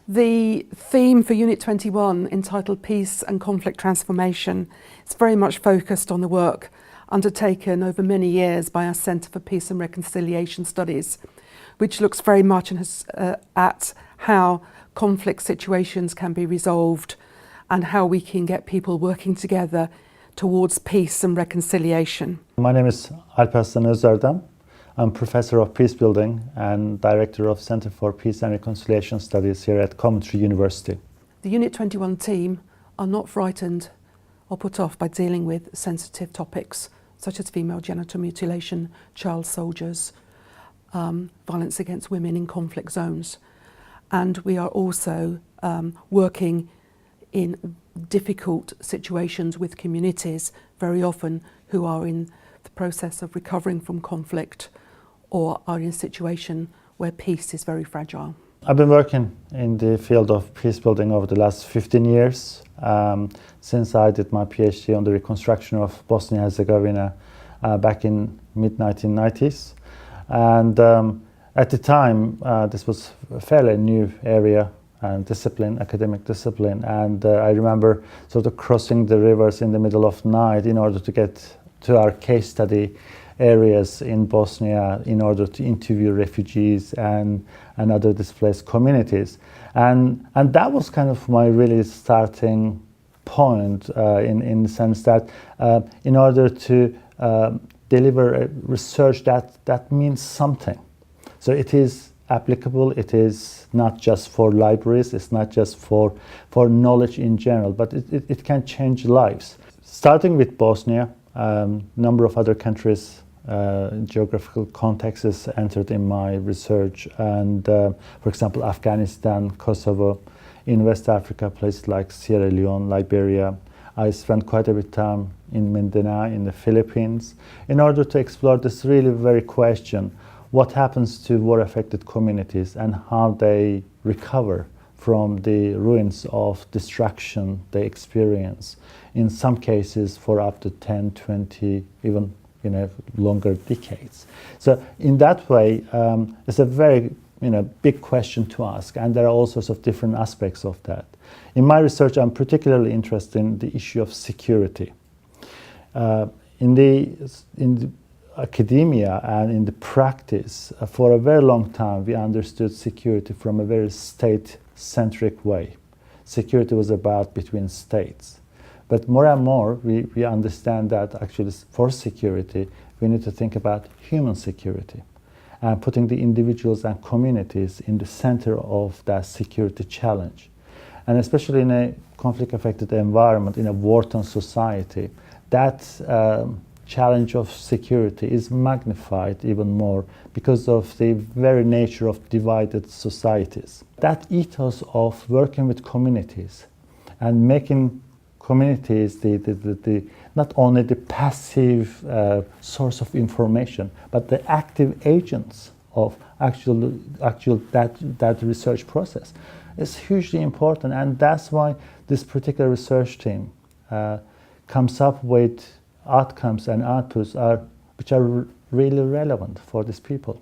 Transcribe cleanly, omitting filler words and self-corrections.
The theme for Unit 21, entitled Peace and Conflict Transformation, is very much focused on the work undertaken over many years by our Centre for Peace and Reconciliation Studies, which looks very much at how conflict situations can be resolved and how we can get people working together towards peace and reconciliation. My name is Alparslan Özerdem. I'm Professor of Peace Building and Director of Centre for Peace and Reconciliation Studies here at Coventry University. The Unit 21 team are not frightened or put off by dealing with sensitive topics such as female genital mutilation, child soldiers, violence against women in conflict zones. And we are also working in difficult situations with communities, very often who are in the process of recovering from conflict or are in a situation where peace is very fragile. I've been working in the field of peace building over the last 15 years, since I did my PhD on the reconstruction of Bosnia-Herzegovina back in mid-1990s. And at the time, this was a fairly new area and discipline, academic discipline. And I remember sort of crossing the rivers in the middle of night in order to get to our case study areas in Bosnia in order to interview refugees and other displaced communities. And that was kind of my really starting point in the sense that in order to deliver a research that means something. So it is applicable, it is not just for libraries, it's not just for knowledge in general, but it can change lives. Starting with Bosnia, number of other countries, geographical contexts entered in my research, and for example Afghanistan, Kosovo, in West Africa, places like Sierra Leone, Liberia. I spent quite a bit of time in Mindanao, in the Philippines, in order to explore this really very question: what happens to war-affected communities and how they recover from the ruins of destruction they experience, in some cases for up to 10, 20, even longer decades. So in that way, it's a very big question to ask, and there are all sorts of different aspects of that. In my research, I'm particularly interested in the issue of security. In the academia and in the practice, for a very long time, we understood security from a very state-centric way. Security was about between states. But more and more, we understand that actually for security, we need to think about human security and putting the individuals and communities in the center of that security challenge. And especially in a conflict-affected environment, in a war-torn society, that challenge of security is magnified even more because of the very nature of divided societies. That ethos of working with communities and making communities not only the passive source of information, but the active agents of that research process is hugely important, and that's why this particular research team comes up with outcomes and outputs which are really relevant for these people.